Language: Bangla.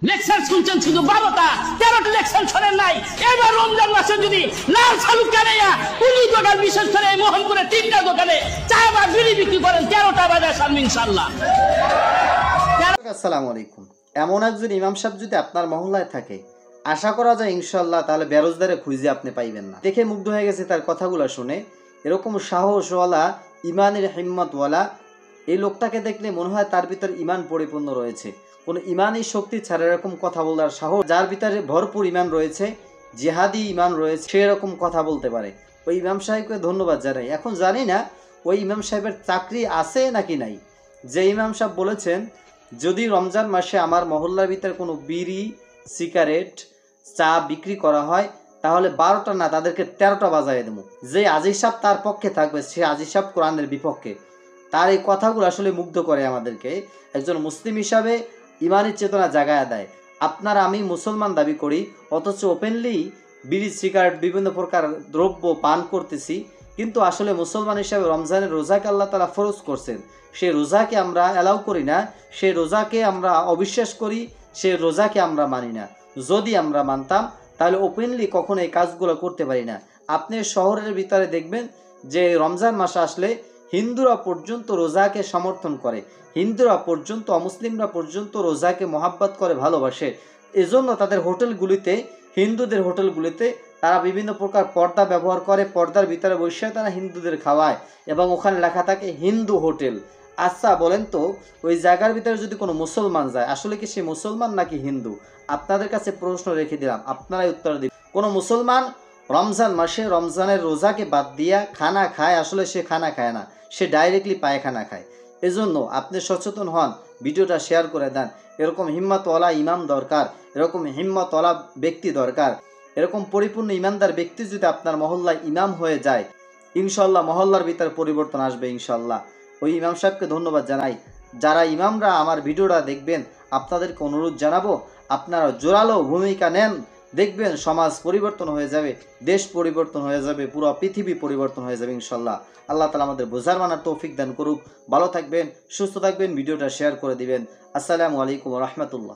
লেকচার শুনছেন শুধু 12টা 13টা লেকচার শোনেন নাই। এবার রমজান মাসে যদি লাল সালু কানাইয়া কুলি দোকান বিশেষ করে মোহনপুরে 3টা দোকানে চা বা বিড়ি বিক্রি করেন 13টা বাজার সামনে ইনশাআল্লাহ। আসসালামু আলাইকুম। এমন একজন ইমাম সাহেব যদি আপনার মহল্লায় থাকে, আশা করা যায় ইনশাআল্লাহ তাহলে বেরোজগারে খুঁজে আপনি পাইবেন না। দেখে মুগ্ধ হয়ে গেছে তার কথাগুলো শুনে। এরকম সাহসওয়ালা, ইমানের হিম্মতওয়ালা এই লোকটাকে দেখলে মনে হয় তার ভিতর ইমান পরিপূর্ণ রয়েছে। কোনো ইমানই শক্তি ছাড়া এরকম কথা বলার সাহস, যার ভিতরে ভরপুর ইমান রয়েছে, জিহাদি ইমান রয়েছে, সে এরকম কথা বলতে পারে। ওই ইমাম সাহেবকে ধন্যবাদ জানাই। এখন জানি না ওই ইমাম সাহেবের চাকরি আছে নাকি নাই। যে ইমাম সাহেব বলেছেন যদি রমজান মাসে আমার মহল্লার ভিতরে কোনো বিড়ি, সিগারেট, চা বিক্রি করা হয় তাহলে 12টা না তাদেরকে 13টা বাজায় দেবো। যে আজিজ সাহেব তার পক্ষে থাকবে সে আজিজ সাহেব কোরআনের বিপক্ষে। তার এই কথাগুলো আসলে মুগ্ধ করে আমাদেরকে। একজন মুসলিম হিসাবে ইমানের চেতনা জাগায় দেয়। আপনারা আমি মুসলমান দাবি করি, অথচ ওপেনলি বিড়ি, সিগারেট, বিভিন্ন প্রকার দ্রব্য পান করতেছি। কিন্তু আসলে মুসলমান হিসাবে রমজানের রোজাকে আল্লাহ তাআলা ফরজ করছেন, সেই রোজাকে আমরা অ্যালাউ করি না, সেই রোজাকে আমরা অবিশ্বাস করি, সেই রোজাকে আমরা মানি না। যদি আমরা মানতাম তাহলে ওপেনলি কখনো এই কাজগুলো করতে পারি না। আপনি শহরের ভিতরে দেখবেন যে রমজান মাস আসলে হিন্দুরা পর্যন্ত রোজাকে সমর্থন করে, হিন্দুরা পর্যন্ত, অমুসলিমরা পর্যন্ত রোজাকে মহাব্বত করে, ভালোবাসে। এজন্য তাদের হোটেলগুলিতে, হিন্দুদের হোটেলগুলিতে তারা বিভিন্ন প্রকার পর্দা ব্যবহার করে, পর্দার ভিতরে বসে তারা হিন্দুদের খাওয়ায় এবং ওখানে লেখা থাকে হিন্দু হোটেল। আচ্ছা বলেন তো, ওই জায়গার ভিতরে যদি কোনো মুসলমান যায়, আসলে কি সে মুসলমান নাকি হিন্দু? আপনাদের কাছে প্রশ্ন রেখে দিলাম, আপনারাই উত্তর দিন। কোনো মুসলমান রমজান মাসে রমজানের রোজাকে বাদ দিয়া খানা খায়, আসলে সে খানা খায় না, সে ডাইরেক্টলি পায়খানা খায়। এজন্য আপনি সচেতন হন, ভিডিওটা শেয়ার করে দেন। এরকম হিম্মতওয়ালা ইমাম দরকার, এরকম হিম্মতওয়ালা ব্যক্তি দরকার। এরকম পরিপূর্ণ ইমানদার ব্যক্তি যদি আপনার মহল্লায় ইমাম হয়ে যায়, ইনশাল্লাহ মহল্লার ভিতরে পরিবর্তন আসবে ইনশাল্লাহ। ওই ইমাম সাহেবকে ধন্যবাদ জানাই। যারা ইমামরা আমার ভিডিওটা দেখবেন, আপনাদেরকে অনুরোধ জানাবো আপনারা জোরালো ভূমিকা নেন, দেখবেন সমাজ পরিবর্তন হয়ে যাবে, দেশ পরিবর্তন হয়ে যাবে, পুরো পৃথিবী পরিবর্তন হয়ে যাবে ইনশাল্লাহ। আল্লাহ তাআলা আমাদের বোঝার মানার তৌফিক দান করুক। ভালো থাকবেন, সুস্থ থাকবেন, ভিডিওটা শেয়ার করে দিবেন। আসসালামু আলাইকুম ওয়া রাহমাতুল্লাহ।